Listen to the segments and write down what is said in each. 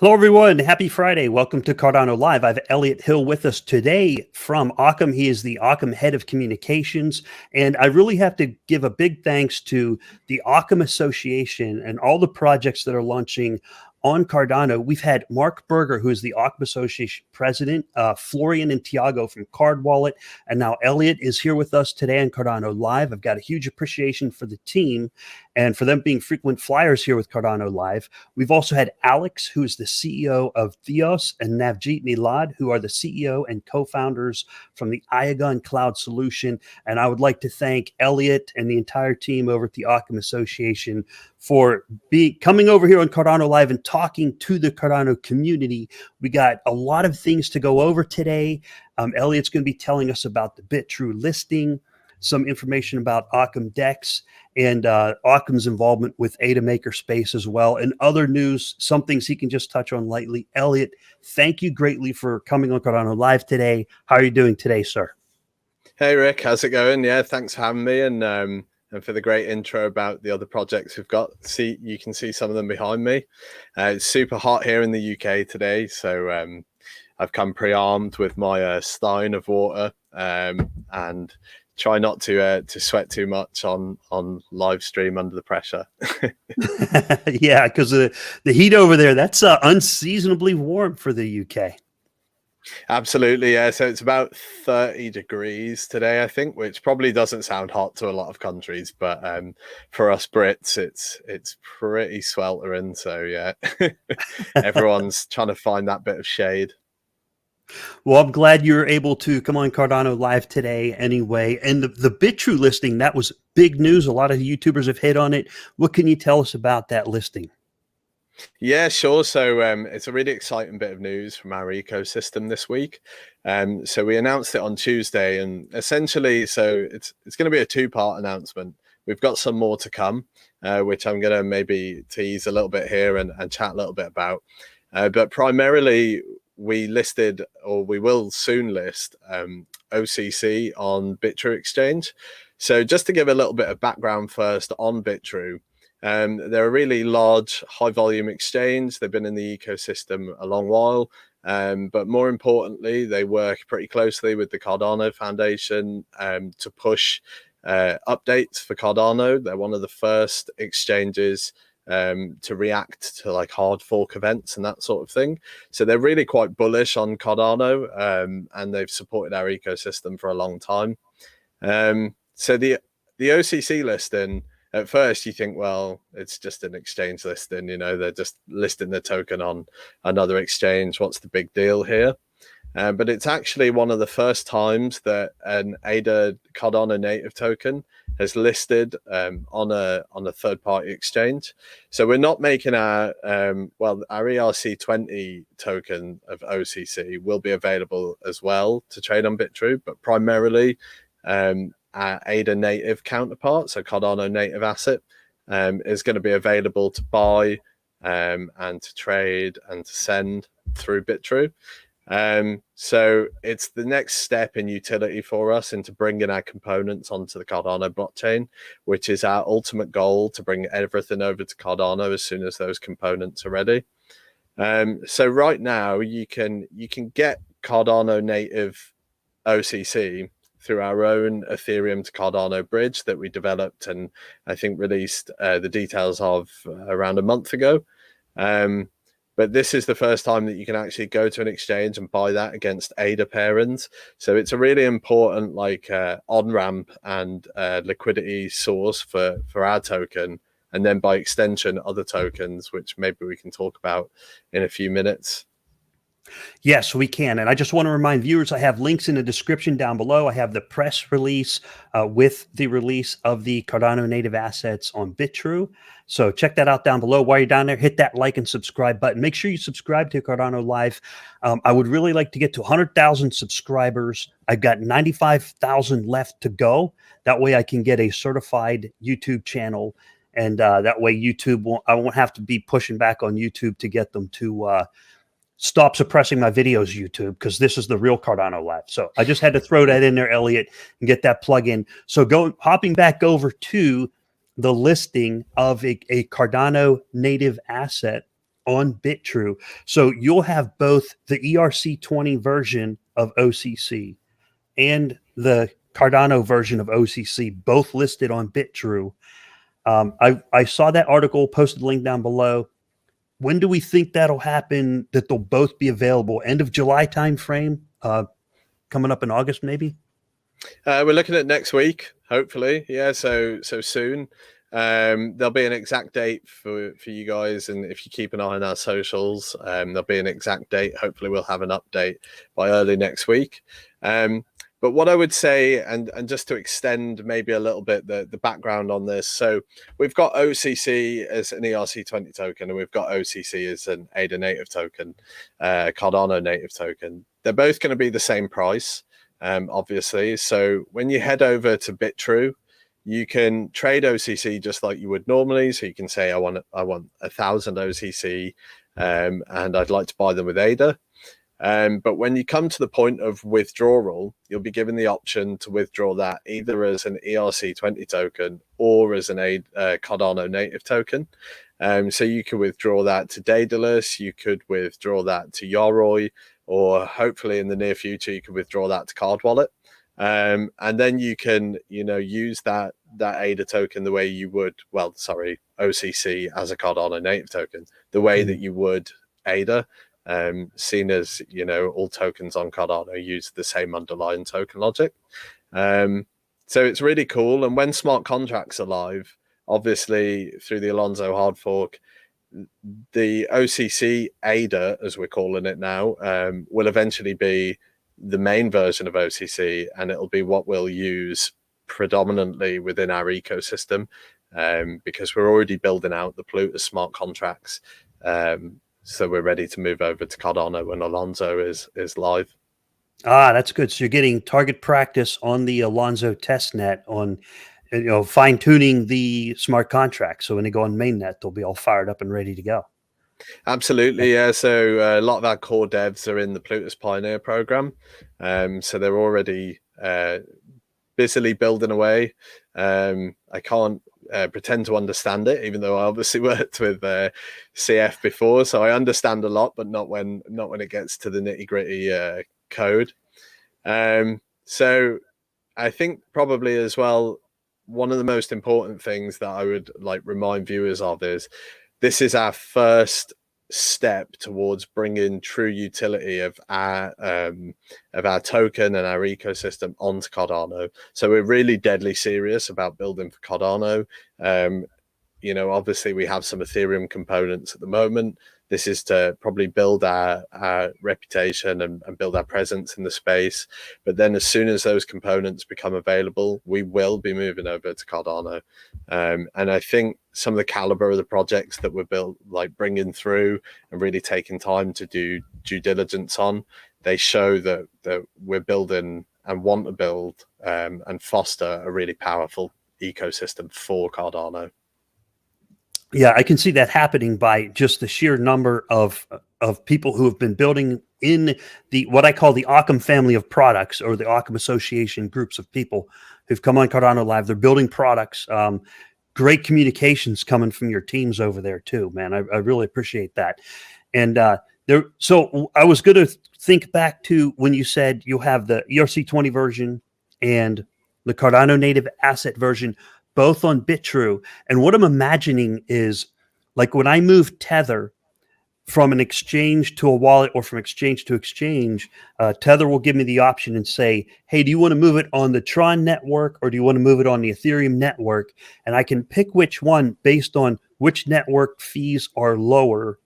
Hello, everyone. Happy Friday. Welcome to Cardano Live. I have Elliot Hill with us today from Occam. He is the Occam head of communications. And I really have to give a big thanks to the Occam Association and all the projects that are launching on Cardano. We've had Mark Berger, who is the Occam Association president, Florian and Tiago from Card Wallet, and now Elliot is here with us today on Cardano Live. I've got a huge appreciation for the team and for them being frequent flyers here with Cardano Live. We've also had Alex, who is the CEO of Theos, and Navjeet Milad, who are the CEO and co-founders from the IDO Cloud Solution. And I would like to thank Elliot and the entire team over at the Occam Association for coming over here on Cardano Live and talking to the Cardano community. We got a lot of things to go over today. Elliot's going to be telling us about the Bitrue listing, some information about Occam DEX, and Occam's involvement with ADA Makerspace as well, and other news, some things he can just touch on lightly. Elliot, thank you greatly for coming on Cardano Live today. How are you doing today, sir? Hey, Rick. How's it going? Yeah, thanks for having me, and for the great intro about the other projects we've got. You can see some of them behind me. It's super hot here in the UK today, so I've come pre-armed with my stein of water and try not to sweat too much on live stream under the pressure. Yeah, because the heat over there, that's unseasonably warm for the UK. Absolutely, yeah. So it's about 30 degrees today, I think, which probably doesn't sound hot to a lot of countries, but for us Brits, it's pretty sweltering. So yeah, everyone's trying to find that bit of shade. Well, I'm glad you're able to come on Cardano Live today anyway. And the Bitrue listing, that was big news. A lot of YouTubers have hit on it. What can you tell us about that listing? Yeah, sure. So it's a really exciting bit of news from our ecosystem this week. So we announced it on Tuesday, and essentially, so it's going to be a two-part announcement. We've got some more to come, which I'm going to maybe tease a little bit here and chat a little bit about. But primarily, we listed, or we will soon list, OCC on Bitrue exchange. So just to give a little bit of background first on Bitrue. They're a really large, high-volume exchange. They've been in the ecosystem a long while, but more importantly, they work pretty closely with the Cardano Foundation to push updates for Cardano. They're one of the first exchanges to react to like hard fork events and that sort of thing. So they're really quite bullish on Cardano, and they've supported our ecosystem for a long time. So the OCC listing, at first, you think, well, it's just an exchange listing, you know, they're just listing the token on another exchange. What's the big deal here? But it's actually one of the first times that an ADA Cardano native token has listed on a third-party exchange. So we're not making our ERC20 token of OCC will be available as well to trade on Bitrue, but primarily our ADA native counterpart, so Cardano native asset, is going to be available to buy and to trade and to send through Bitrue. So it's the next step in utility for us into bringing our components onto the Cardano blockchain, which is our ultimate goal, to bring everything over to Cardano as soon as those components are ready. So right now you can get Cardano native OCC through our own Ethereum to Cardano bridge that we developed and I think released the details of around a month ago. But this is the first time that you can actually go to an exchange and buy that against ADA pairings. So it's a really important on-ramp and liquidity source for our token, and then by extension other tokens, which maybe we can talk about in a few minutes. Yes, we can. And I just want to remind viewers, I have links in the description down below. I have the press release with the release of the Cardano native assets on Bitrue. So check that out down below. While you're down there, hit that like and subscribe button. Make sure you subscribe to Cardano Live. I would really like to get to 100,000 subscribers. I've got 95,000 left to go. That way I can get a certified YouTube channel. And that way I won't have to be pushing back on YouTube to get them to stop suppressing my videos, YouTube, because this is the real Cardano Live. So I just had to throw that in there, Elliot, and get that plug in. So hopping back over to the listing of a Cardano native asset on Bitrue. So you'll have both the ERC20 version of OCC and the Cardano version of OCC, both listed on Bitrue. I saw that article, posted the link down below. When do we think that'll happen, that they'll both be available? End of July timeframe, coming up in August, maybe? We're looking at next week, hopefully. Yeah, so soon. There'll be an exact date for you guys, and if you keep an eye on our socials, there'll be an exact date. Hopefully we'll have an update by early next week. But what I would say, and just to extend maybe a little bit the background on this, so we've got OCC as an ERC20 token, and we've got OCC as an ADA native token, Cardano native token. They're both going to be the same price, obviously. So when you head over to Bitrue, you can trade OCC just like you would normally. So you can say, I want 1,000 OCC, and I'd like to buy them with ADA. But when you come to the point of withdrawal, you'll be given the option to withdraw that either as an ERC20 token or as an Cardano native token. So you can withdraw that to Daedalus, you could withdraw that to Yoroi, or hopefully in the near future, you can withdraw that to Card Wallet. And then you can, use that ADA token the way you would, OCC as a Cardano native token, the way that you would ADA. Seen as all tokens on Cardano use the same underlying token logic, so it's really cool. And when smart contracts are live, obviously through the Alonzo hard fork, the OCC ADA, as we're calling it now, will eventually be the main version of OCC, and it'll be what we'll use predominantly within our ecosystem, because we're already building out the Plutus smart contracts. So we're ready to move over to Cardano when Alonzo is live. That's good. So you're getting target practice on the Alonzo testnet on, fine tuning the smart contracts. So when they go on mainnet, they'll be all fired up and ready to go. Absolutely, yeah. So a lot of our core devs are in the Plutus Pioneer program. So they're already busily building away. I can't pretend to understand it, even though I obviously worked with CF before, so I understand a lot, but not when it gets to the nitty-gritty code. So I think probably as well, one of the most important things that I would remind viewers of is this is our first step towards bringing true utility of our token and our ecosystem onto Cardano. So we're really deadly serious about building for Cardano. Obviously we have some Ethereum components at the moment. This is to probably build our reputation and build our presence in the space. But then as soon as those components become available, we will be moving over to Cardano. And I think some of the caliber of the projects that we're bringing through and really taking time to do due diligence on, they show that we're building and want to build and foster a really powerful ecosystem for Cardano. Yeah, I can see that happening by just the sheer number of people who have been building in what I call the Occam family of products, or the Occam Association groups of people who've come on Cardano Live. They're building products. Great communications coming from your teams over there too, man. I really appreciate that. And so I was going to think back to when you said you'll have the ERC20 version and the Cardano native asset version both on Bitrue. And what I'm imagining is, like, when I move Tether from an exchange to a wallet or from exchange to exchange, Tether will give me the option and say, hey, do you want to move it on the Tron network or do you want to move it on the Ethereum network? And I can pick which one based on which network fees are lower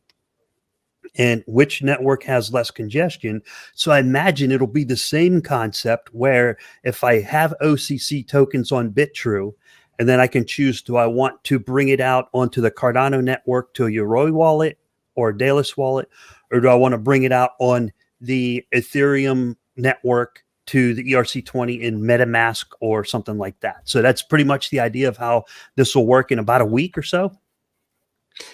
and which network has less congestion. So I imagine it'll be the same concept where if I have OCC tokens on Bitrue, and then I can choose, do I want to bring it out onto the Cardano network to a Yoroi wallet or a Daedalus wallet, or do I want to bring it out on the Ethereum network to the ERC20 in MetaMask or something like that? So that's pretty much the idea of how this will work in about a week or so.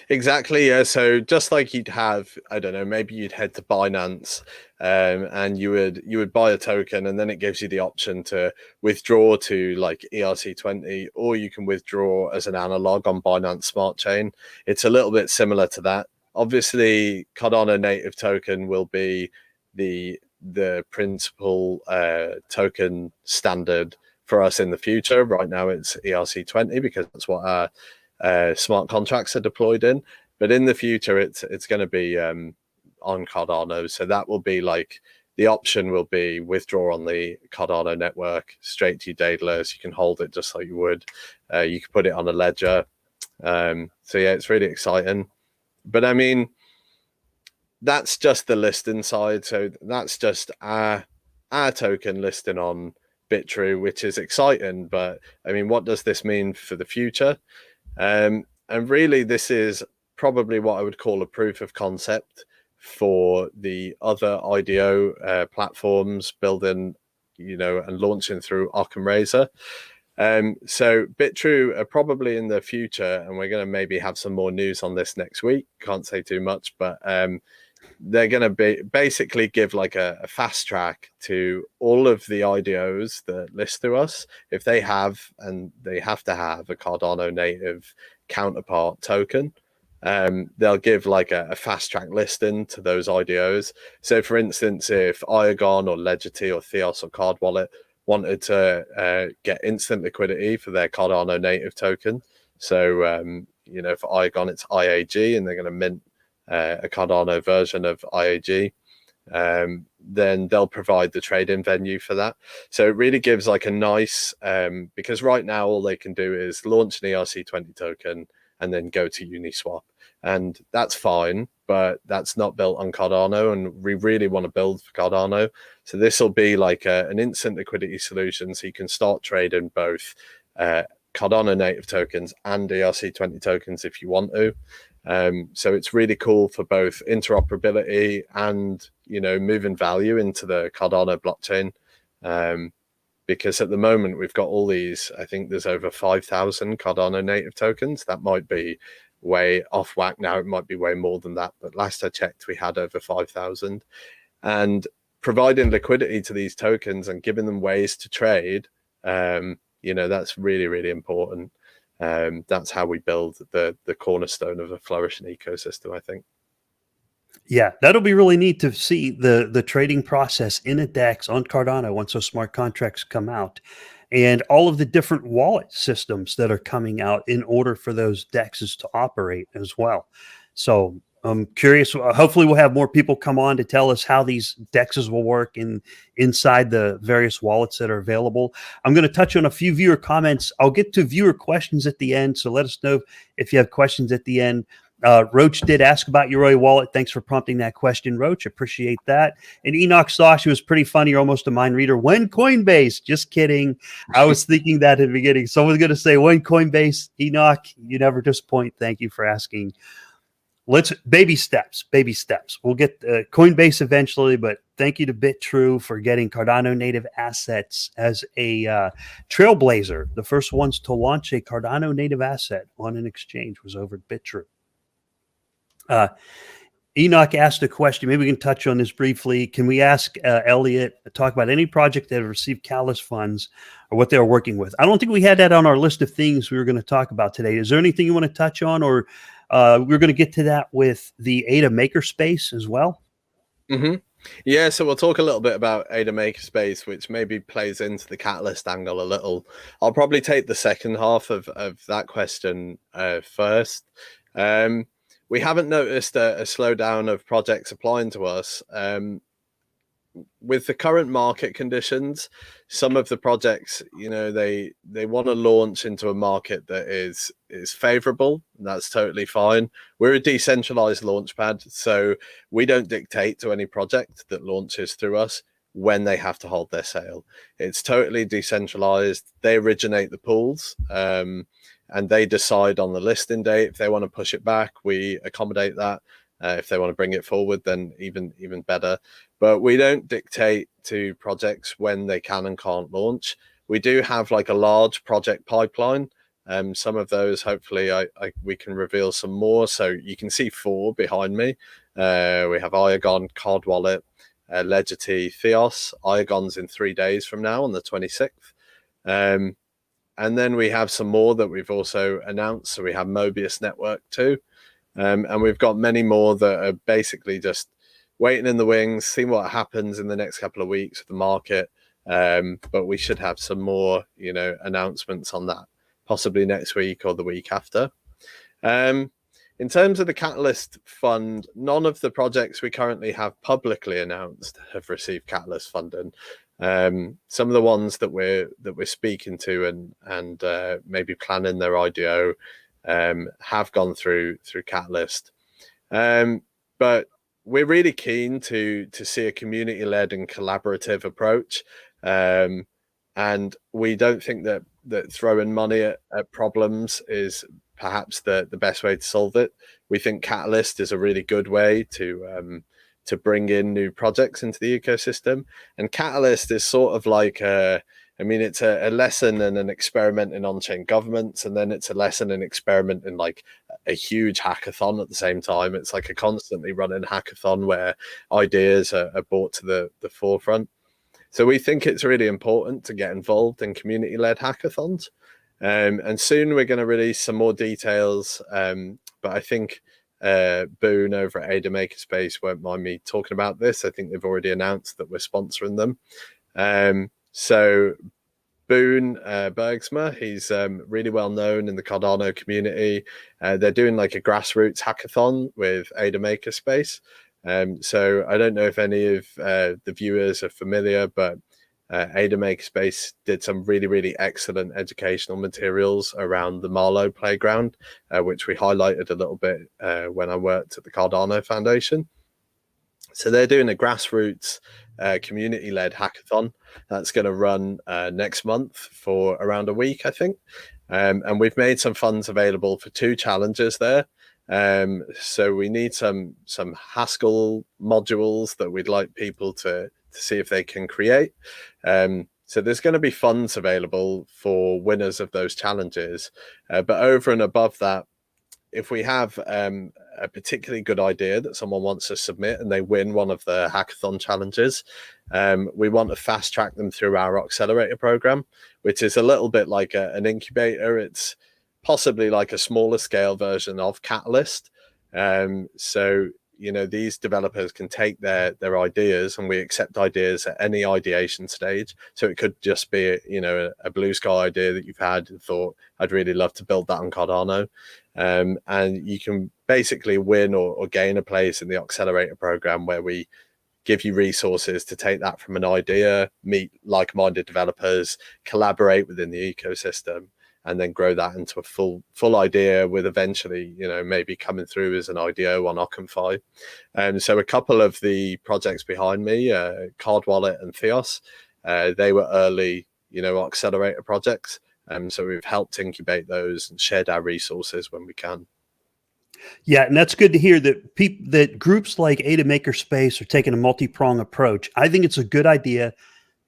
Exactly, yeah. So just like you'd have, I don't know, maybe you'd head to Binance and you would buy a token, and then it gives you the option to withdraw to ERC20, or you can withdraw as an analog on Binance Smart Chain. It's a little bit similar to that. obviously Cardano native token will be the principal token standard for us in the future. Right now it's ERC20 because that's what our smart contracts are deployed in. But in the future, it's going to be on Cardano. So that will be like the option will be withdraw on the Cardano network straight to your daedalus. You can hold it just like you would. You can put it on a ledger. So yeah, it's really exciting. But I mean, that's just the listing side. So that's just our token listing on Bitrue, which is exciting. But I mean, what does this mean for the future? And really, this is probably what I would call a proof of concept for the other IDO platforms building, and launching through Occam Razor. So Bitrue are probably in the future, and we're going to maybe have some more news on this next week. Can't say too much, but they're going to be basically give like a fast track to all of the IDOs that list through us. If they have, and they have to have a Cardano native counterpart token, they'll give like a fast track listing to those IDOs. So for instance, if Iagon or Legity or Theos or Card Wallet wanted to get instant liquidity for their Cardano native token, so for Iagon it's IAG and they're going to mint a Cardano version of IAG, then they'll provide the trade-in venue for that. So it really gives like a nice, because right now all they can do is launch an ERC20 token and then go to Uniswap. And that's fine, but that's not built on Cardano, and we really want to build for Cardano. So this will be like an instant liquidity solution, so you can start trading both Cardano native tokens and ERC20 tokens if you want to. So it's really cool for both interoperability and, moving value into the Cardano blockchain. Because at the moment we've got all these, I think there's over 5,000 Cardano native tokens. That might be way off whack now. It might be way more than that. But last I checked, we had over 5,000. And providing liquidity to these tokens and giving them ways to trade, that's really, really important. That's how we build the cornerstone of a flourishing ecosystem, I think. Yeah, that'll be really neat to see the trading process in a DEX on Cardano once those smart contracts come out, and all of the different wallet systems that are coming out in order for those DEXs to operate as well. So I'm curious. Hopefully we'll have more people come on to tell us how these DEXs will work inside the various wallets that are available. I'm going to touch on a few viewer comments. I'll get to viewer questions at the end, so let us know if you have questions at the end. Roach did ask about Yoroi wallet. Thanks for prompting that question, Roach. Appreciate that. And Enoch Sosh, was pretty funny. You're almost a mind reader. When Coinbase? Just kidding. I was thinking that at the beginning. Someone's going to say, when Coinbase? Enoch, you never disappoint. Thank you for asking. Let's baby steps. We'll get Coinbase eventually, but thank you to Bitrue for getting Cardano native assets as a trailblazer. The first ones to launch a Cardano native asset on an exchange was over at Bitrue. Enoch asked a question. Maybe we can touch on this briefly. Can we ask Elliot to talk about any project that have received Catalyst funds or what they're working with? I don't think we had that on our list of things we were going to talk about today. Is there anything you want to touch on, or we're going to get to that with the ADA Makerspace as well? Mm-hmm. Yeah, so we'll talk a little bit about ADA Makerspace, which maybe plays into the Catalyst angle a little. I'll probably take the second half of that question first. We haven't noticed a slowdown of projects applying to us. With the current market conditions, some of the projects, they want to launch into a market that is favorable. That's totally fine. We're a decentralized launchpad, so we don't dictate to any project that launches through us when they have to hold their sale. It's totally decentralized. They originate the pools. And they decide on the listing date. If they want to push it back, we accommodate that. If they want to bring it forward, then even better. But we don't dictate to projects when they can and can't launch. We do have like a large project pipeline. Some of those, hopefully, we can reveal some more. So you can see 4 behind me. We have Iagon, Card Wallet, Legity, Theos. Iagon's in 3 days from now on the 26th. And then we have some more that we've also announced. So we have Mobius Network too. And we've got many more that are basically just waiting in the wings, seeing what happens in the next couple of weeks with the market. But we should have some more, announcements on that possibly next week or the week after. In terms of the Catalyst Fund, none of the projects we currently have publicly announced have received Catalyst funding. Some of the ones that we're speaking to and maybe planning their IDO have gone through Catalyst, but we're really keen to see a community-led and collaborative approach, and we don't think that throwing money at problems is perhaps the best way to solve it. We think Catalyst is a really good way to bring in new projects into the ecosystem, and Catalyst is sort of like it's a lesson and an experiment in on-chain governments, and then it's a lesson and experiment in like a huge hackathon at the same time. It's like a constantly running hackathon where ideas are brought to the forefront. So we think it's really important to get involved in community-led hackathons. And soon we're going to release some more details, but I think Boone over at ADA Makerspace won't mind me talking about this. I think they've already announced that we're sponsoring them. So Boone Bergsma, he's really well known in the Cardano community. They're doing like a grassroots hackathon with ADA Makerspace. So I don't know if any of the viewers are familiar, but ADA Makerspace did some really, really excellent educational materials around the Marlowe playground, which we highlighted a little bit when I worked at the Cardano Foundation. So they're doing a grassroots community-led hackathon that's going to run next month for around a week, I think. And we've made some funds available for 2 challenges there. So we need some Haskell modules that we'd like people to see if they can create. So there's going to be funds available for winners of those challenges. But over and above that, if we have a particularly good idea that someone wants to submit and they win one of the hackathon challenges, we want to fast track them through our accelerator program, which is a little bit like an incubator. It's possibly like a smaller scale version of Catalyst. So these developers can take their ideas, and we accept ideas at any ideation stage. So it could just be a blue sky idea that you've had and thought, I'd really love to build that on Cardano. And you can basically win or gain a place in the accelerator program, where we give you resources to take that from an idea, meet like-minded developers, collaborate within the ecosystem, and then grow that into a full idea, with eventually, maybe coming through as an IDO on Occam 5. So a couple of the projects behind me, Card Wallet and Theos, they were early, accelerator projects. So we've helped incubate those and shared our resources when we can. Yeah, and that's good to hear that that groups like ADA Makerspace are taking a multi-pronged approach. I think it's a good idea.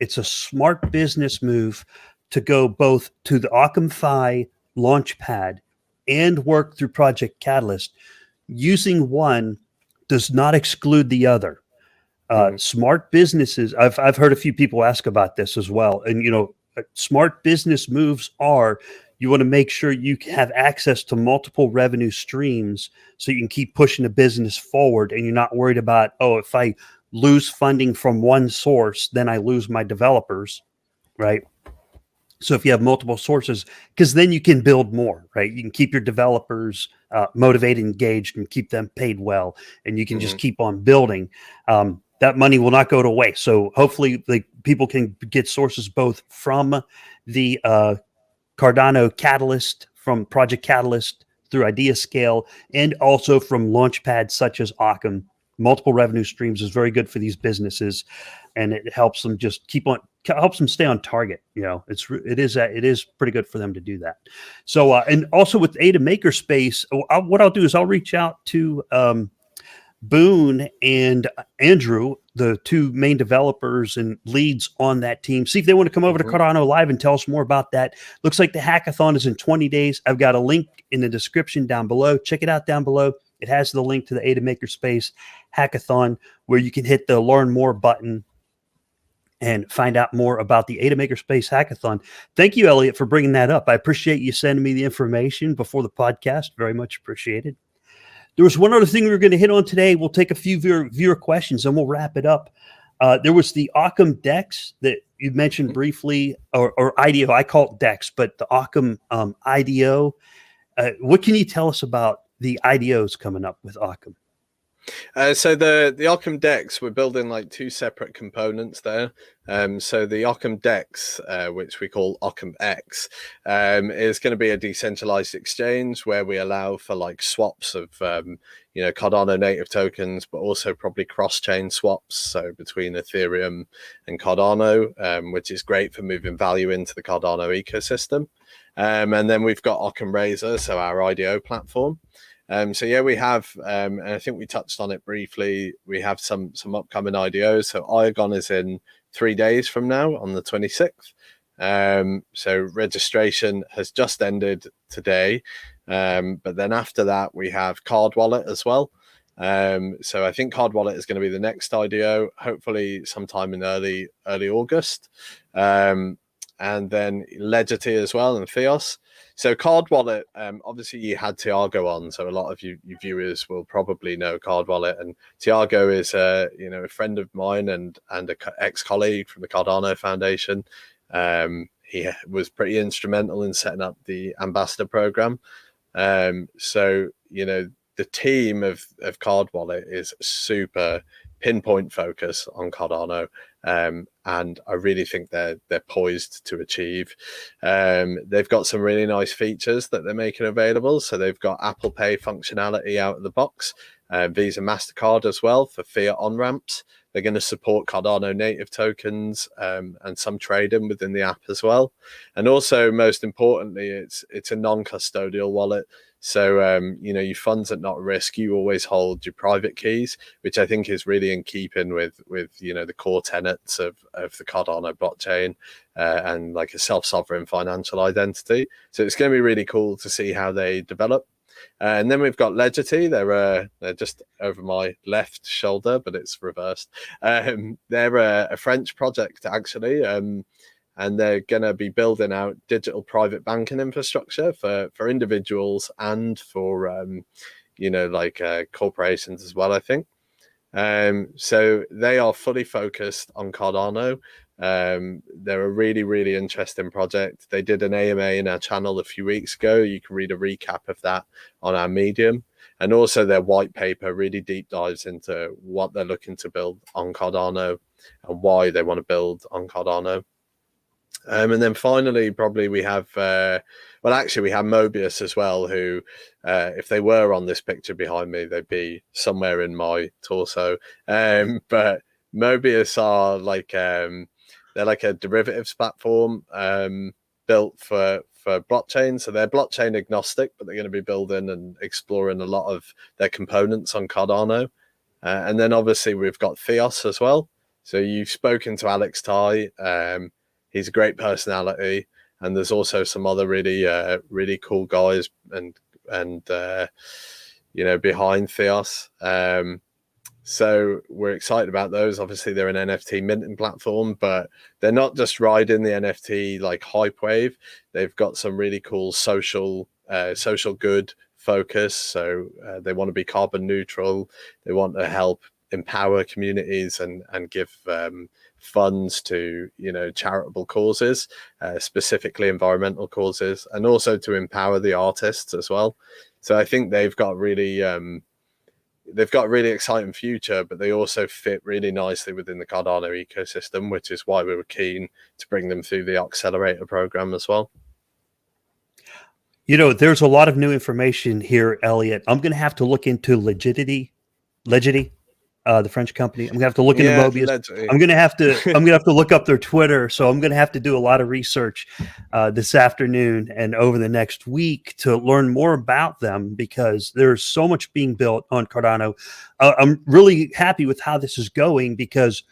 It's a smart business move to go both to the Occam Phi launchpad and work through Project Catalyst. Using one does not exclude the other. Smart businesses, I've heard a few people ask about this as well. And, smart business moves are, you want to make sure you have access to multiple revenue streams so you can keep pushing the business forward, and you're not worried about, if I lose funding from one source, then I lose my developers, right? So if you have multiple sources, because then you can build more, right? You can keep your developers motivated, engaged, and keep them paid well, and you can just keep on building. That money will not go to waste. So hopefully people can get sources both from the Cardano Catalyst, from Project Catalyst through Idea Scale, and also from launchpads such as Occam. Multiple revenue streams is very good for these businesses, and it helps them just helps them stay on target. It is pretty good for them to do that. So, and also with ADA Makerspace, what I'll do is I'll reach out to Boone and Andrew, the 2 main developers and leads on that team. See if they want to come over to Cardano Live and tell us more about that. Looks like the hackathon is in 20 days. I've got a link in the description down below. Check it out down below. It has the link to the ADA Makerspace hackathon, where you can hit the Learn More button and find out more about the ADA Makerspace hackathon. Thank you, Elliot, for bringing that up. I appreciate you sending me the information before the podcast. Very much appreciated. There was one other thing we were going to hit on today. We'll take a few viewer questions and we'll wrap it up. There was the Occam DEX that you mentioned briefly, or IDO. I call it DEX, but the Occam IDO. What can you tell us about the IDOs coming up with Occam? So the Occam DEX, we're building like two separate components there. So the Occam DEX, which we call Occam X, is going to be a decentralized exchange where we allow for like swaps of Cardano native tokens, but also probably cross-chain swaps, so between Ethereum and Cardano, which is great for moving value into the Cardano ecosystem. And then we've got Occam Razor, so our IDO platform. So yeah, we have, and I think we touched on it briefly, we have some upcoming IDOs. So Igon is in 3 days from now on the 26th. So registration has just ended today. But then after that, we have Card Wallet as well. So I think Card Wallet is going to be the next IDO, hopefully sometime in early August. And then Legity as well, and Theos. So Card Wallet, obviously you had Tiago on, so a lot of you viewers will probably know Card Wallet. And Tiago is a friend of mine and an ex-colleague from the Cardano Foundation. He was pretty instrumental in setting up the ambassador program. So the team of Card Wallet is super pinpoint focus on Cardano. And I really think they're poised to achieve. They've got some really nice features that they're making available. So they've got Apple Pay functionality out of the box, Visa, MasterCard as well for fiat on-ramps. They're going to support Cardano native tokens and some trading within the app as well. And also, most importantly, it's a non-custodial wallet. So, your funds are not at risk. You always hold your private keys, which I think is really in keeping with the core tenets of the Cardano blockchain and like a self-sovereign financial identity. So it's going to be really cool to see how they develop. And then we've got Legity. They're just over my left shoulder, but it's reversed. They're a French project, actually. And they're going to be building out digital private banking infrastructure for individuals and for, corporations as well, I think. So they are fully focused on Cardano. They're a really, really interesting project. They did an AMA in our channel a few weeks ago. You can read a recap of that on our Medium. And also their white paper really deep dives into what they're looking to build on Cardano and why they want to build on Cardano. And then finally, probably we have, we have Mobius as well, who, if they were on this picture behind me, they'd be somewhere in my torso. But Mobius are they're like a derivatives platform built for blockchain. So they're blockchain agnostic, but they're going to be building and exploring a lot of their components on Cardano. And then obviously we've got Theos as well. So you've spoken to Alex Tai. He's a great personality, and there's also some other really cool guys and behind Theos. So we're excited about those. Obviously, they're an NFT minting platform, but they're not just riding the NFT like hype wave. They've got some really cool social good focus. So they want to be carbon neutral. They want to help empower communities and give funds to charitable causes, specifically environmental causes, and also to empower the artists as well. So I think they've got a really exciting future, but they also fit really nicely within the Cardano ecosystem, which is why we were keen to bring them through the accelerator program as well. There's a lot of new information here, Elliot. I'm going to have to look into Legity, the French company. I'm gonna have to look into Mobius. Legity. I'm gonna have to look up their Twitter. So I'm gonna have to do a lot of research this afternoon and over the next week to learn more about them, because there's so much being built on Cardano. I'm really happy with how this is going, because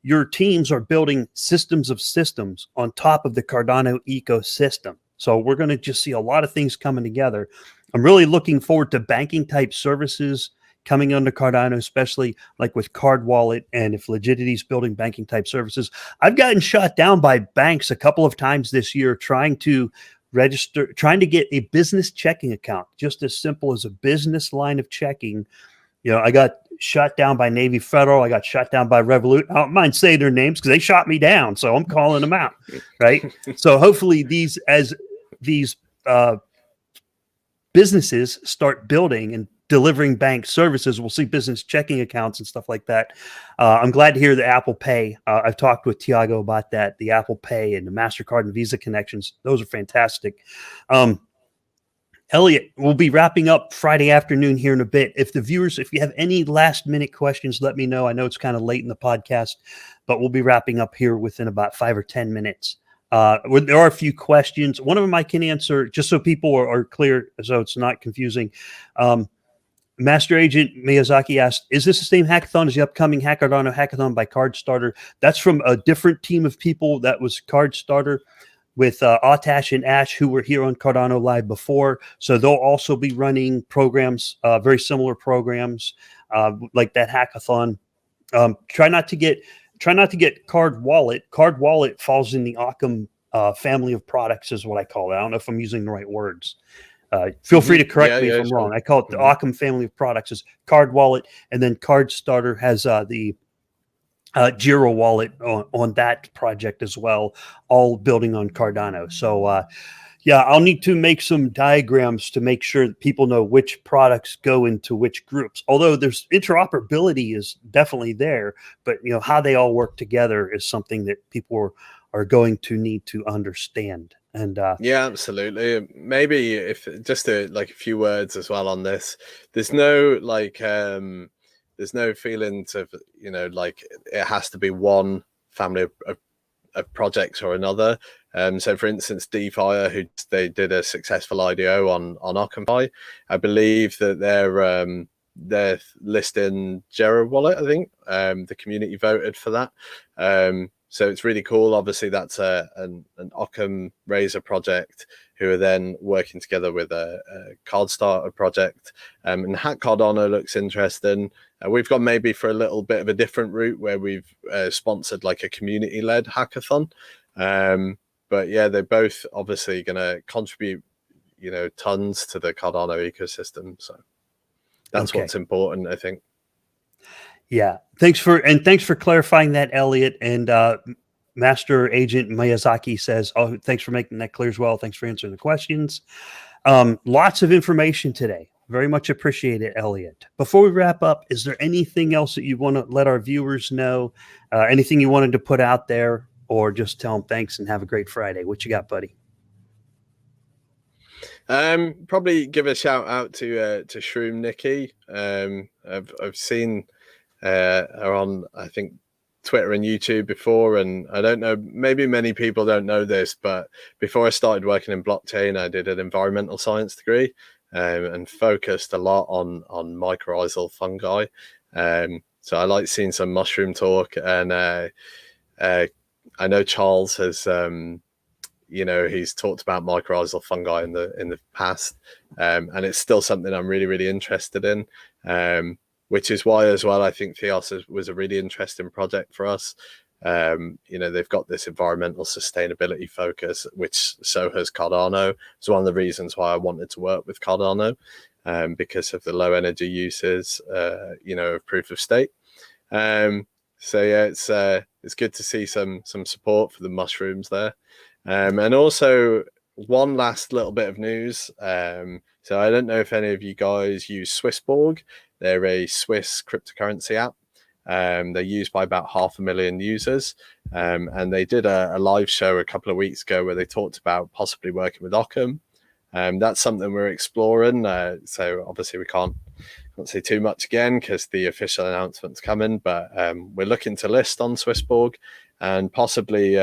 your teams are building systems of systems on top of the Cardano ecosystem. So we're going to just see a lot of things coming together. I'm really looking forward to banking type services coming under Cardano, especially like with Card Wallet, and if Legity's building banking type services. I've gotten shot down by banks a couple of times this year trying to trying to get a business checking account, just as simple as a business line of checking. I got shot down by Navy Federal. I got shot down by Revolut. I don't mind saying their names because they shot me down. So I'm calling them out. Right. So hopefully these businesses start building and delivering bank services, we'll see business checking accounts and stuff like that. I'm glad to hear the Apple Pay. I've talked with Tiago about that, the Apple Pay and the MasterCard and Visa connections. Those are fantastic. Elliot, we'll be wrapping up Friday afternoon here in a bit. If you have any last minute questions, let me know. I know it's kind of late in the podcast, but we'll be wrapping up here within about 5 or 10 minutes. There are a few questions. One of them I can answer just so people are clear, so it's not confusing. Master Agent Miyazaki asked, is this the same hackathon as the upcoming Cardano hackathon by Cardstarter? That's from a different team of people. That was Cardstarter with Atash and Ash, who were here on Cardano Live before. So they'll also be running programs, very similar programs like that hackathon. Try not to get Card Wallet. Card Wallet falls in the Occam family of products is what I call it. I don't know if I'm using the right words. Feel free to correct me if I'm wrong. I call it the Occam family of products is Card Wallet, and then Cardstarter has the Giro wallet on that project as well, all building on Cardano. So I'll need to make some diagrams to make sure that people know which products go into which groups. Although there's interoperability is definitely there, but how they all work together is something that people are going to need to understand. And yeah, absolutely. Maybe if just a few words as well on this. There's no there's no feeling of it has to be one family of projects or another. So for instance, DeFi, they did a successful IDO on Occam. I believe that they're listing Gero wallet. I think the community voted for that. So it's really cool. Obviously, that's an Occam Razor project who are then working together with a Cardstarter project. And Hack Cardano looks interesting. We've gone maybe for a little bit of a different route where we've sponsored a community-led hackathon. But yeah, they're both obviously going to contribute, tons to the Cardano ecosystem. So that's what's important, I think. Yeah. Thanks for clarifying that, Elliot. And Master Agent Miyazaki says, oh, thanks for making that clear as well. Thanks for answering the questions. Lots of information today. Very much appreciate it, Elliot. Before we wrap up, is there anything else that you want to let our viewers know? Anything you wanted to put out there, or just tell them thanks and have a great Friday? What you got, buddy? Probably give a shout out to Shroom Nikki. I've seen her on, I think, Twitter and YouTube before, and I don't know, maybe many people don't know this, but before I started working in blockchain, I did an environmental science degree and focused a lot on mycorrhizal fungi. So I like seeing some mushroom talk, and I know Charles has he's talked about mycorrhizal fungi in the past, and it's still something I'm really, really interested in. Which is why as well I think Theos was a really interesting project for us. They've got this environmental sustainability focus, which so has Cardano. It's one of the reasons why I wanted to work with Cardano, because of the low energy uses, of proof of stake. So yeah, it's good to see some support for the mushrooms there. And also one last little bit of news. So I don't know if any of you guys use Swissborg. They're a Swiss cryptocurrency app. They're used by about 500,000 users. And they did a live show a couple of weeks ago where they talked about possibly working with Occam. That's something we're exploring. So obviously we can't say too much again because the official announcement's coming, but we're looking to list on Swissborg and possibly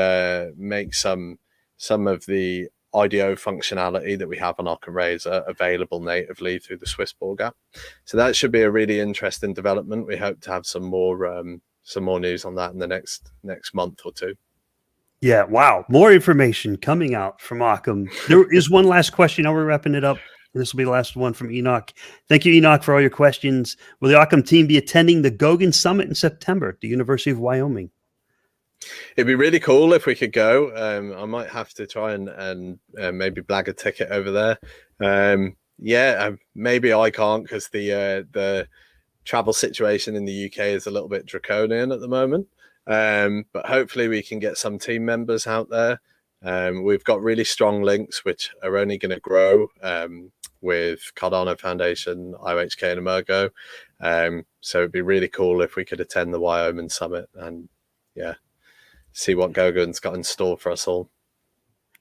make some of the IDO functionality that we have on Occam Razor available natively through the Swissborg app. So that should be a really interesting development. We hope to have some more news on that in the next month or two. Yeah, wow. More information coming out from Occam. There is one last question. Now we're wrapping it up. This will be the last one from Enoch. Thank you, Enoch, for all your questions. Will the Occam team be attending the Gogan Summit in September at the University of Wyoming? It'd be really cool if we could go. I might have to try and maybe blag a ticket over there. Maybe I can't because the travel situation in the UK is a little bit draconian at the moment. But hopefully we can get some team members out there. We've got really strong links, which are only going to grow with Cardano Foundation, IOHK, and Emergo. So it'd be really cool if we could attend the Wyoming summit and see what Gogan's got in store for us all.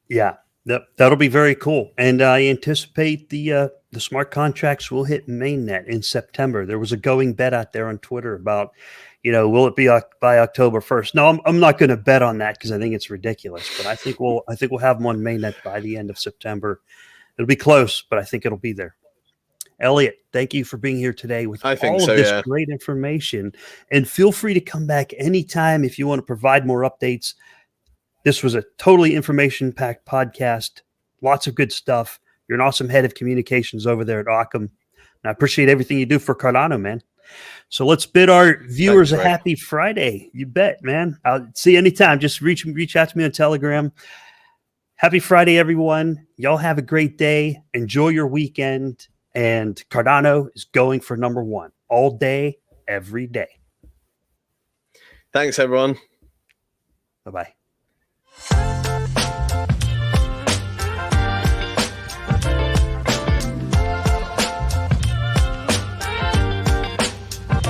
Yeah, that'll be very cool. And I anticipate the smart contracts will hit mainnet in September. There was a going bet out there on Twitter about, will it be by October 1st? No, I'm not going to bet on that because I think it's ridiculous. But I think we'll have them on mainnet by the end of September. It'll be close, but I think it'll be there. Elliot, thank you for being here today with all of this great information. And feel free to come back anytime if you want to provide more updates. This was a totally information-packed podcast. Lots of good stuff. You're an awesome head of communications over there at Occam. And I appreciate everything you do for Cardano, man. So let's bid our viewers a happy Friday. You bet, man. I'll see you anytime. Just reach out to me on Telegram. Happy Friday, everyone. Y'all have a great day. Enjoy your weekend. And Cardano is going for #1 all day, every day. Thanks, everyone. Bye-bye.